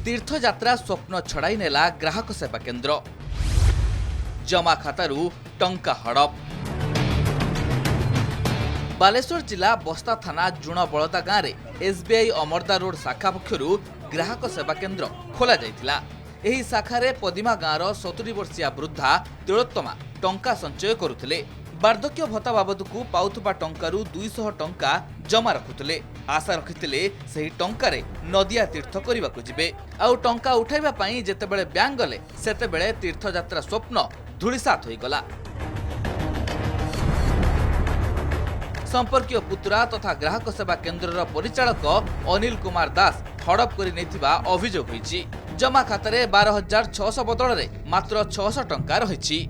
तीर्थयात्रा स्वप्न छड़ाई नेला ग्राहक सेवा केन्द्र। जमा खातारू टंका हड़प। बालेश्वर जिला बस्ता थाना जुण बलदा गाँव में एसबीआई अमरदा रोड शाखा पक्षरु ग्राहक सेवा केन्द्र खोला जाइतिला। एही शाखारे पदिमा गाँवर 70 वर्षीया वृद्धा तिलोत्तमा टंका संचय करुथिले। वार्धक्य भत्ता बाबदकू पाउथुबा टंकारु 200 टंका जमा रखुथिले। आशा रखिथिले सेही टंकारे नदिया तीर्थ करिबाकू जिबे। आउ टंका उठाइबा पई जेतेबेले बैंक गले सेतेबेले तीर्थयात्रा स्वप्न धूलिसात होई गला। संपर्कीय पुत्रा तथा ग्राहक सेवा केन्द्रर परिचालक अनिल कुमार दास हड़प करि नेथिबा अभियोग होईछि। जमा खातारे 12,600 बदଳରେ मात्र 600 टंका रहिछि।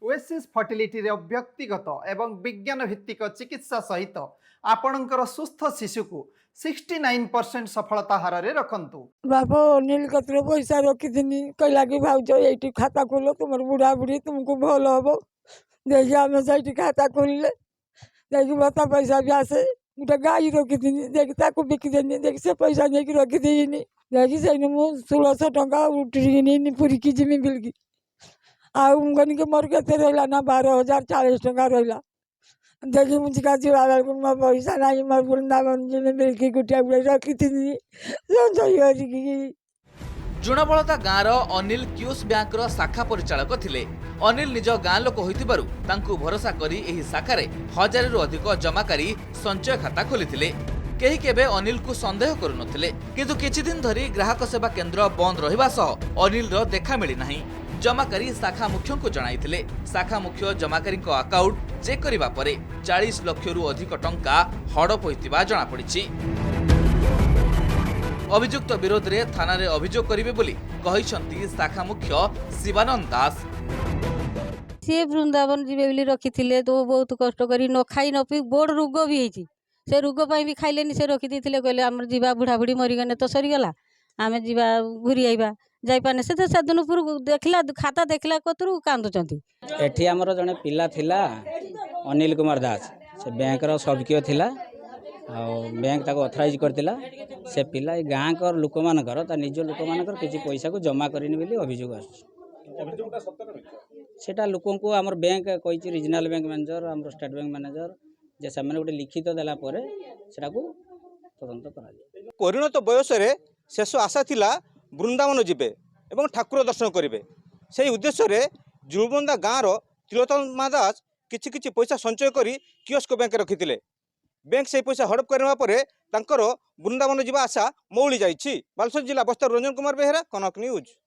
ओएसिस फर्टिलिटी रे व्यक्तिगत एवं विज्ञान भित्तिक चिकित्सा सहित आपणकर सुस्थ शिशु को 69% सफलता हार रे रखंतु। बाबा अनिल कतरे पैसा रखिथिनी कहला कि भाउज एठी खाता खोलो तुमर बुढ़ा बुढ़ी तुमको भल हबो। देखि आमे सैठी खाता खोलले देखि बता पैसा भी आसे गुटा गाई रखिथिनी देखि ताको बिकि देनी देखि से पैसा नै कि रखिथिनी देखि सैने मु 1600 टंका उठिनी पुरी कि जिमी बिलकी आउ गनी के मोर केते रहला ना 12,040 टंका रहला। देखि मुझे का जीवाल को म पैसा नाही मोर वृंदावन जिमी बिलकी गुटिया बुलाई रखिथिनी संजय हरि की। जुणबलदा गाँवर अनिल क्यूस बैंकर शाखा परिचालक थिले। अनिल निज गाँ लोक होइतिबारु तांकु भरोसा करी एही शाखारे 1000 रु अधिक जमाकारी संचय खाता खोलिथिले। केही केबे अनिल को संदेह करू नथिले, किंतु किछि दिन धरी ग्राहक सेवा केन्द्र बंद रहिबा सह अनिल रो देखा मिली नाही। जमाकारी शाखा मुख्य को जणाइथिले। शाखा मुख्य जमाकारी को अकाउंट चेक करिबा परे 40 लाख रु अधिक टंका हड़प होइतिबा जणा पड़िछि। अभियुक्त विरोध रे थाना रे अभियोग करिवे बोली कहिसंती शाखा मुख्य शिवानंद दास। से वृंदावन जीवे बोली रखिथिले तो बहुत कष्ट करी न खाई न पी बोर्ड रोग भी ହେଇଛି। से रोग पाई भी खाइलेनी से रखि देथिले कहले हमर जीवा बुढ़ा बुढ़ी मरि गने तो सरी गला आमे जीवा घुरी आइबा जाई पाने से सदनपुर देखला खाता देखला कतरु कांदुचंती। एठी हमर जने पिला थिला अनिल कुमार दास से बैंक रो सबकियो थिला आ बैंक ताको ऑथराइज करतिला। से पिला ए गां कर लोक मानकर ता निज लोक मानकर किछि पैसा को जमा करिनि बोली अभियोग आछि। अभियोगटा सत्य सेटा लोकन को हमर बैंक कहिछि रीजनल बैंक मैनेजर हमर स्टेट बैंक मैनेजर जे सामने गोटे लिखित देला परे सेटा को तदंत करा जाय। परिणत बयस रे शेष आशा थिला वृंदावन जिबे एवं ठाकुर दर्शन करिवे। सेही उद्देश्य रे जुणबलदा गाँव रो तिलोत्तमा दास किछि किछि पैसा संचय करी कियोस्क बैंक रखिथिले। बैंक से पैसा हड़प करने परे तांकर वृंदावन जीवा आशा मौली जाइछि। बालेश्वर जिला बस्तर रंजन कुमार बेहेरा, कनक न्यूज।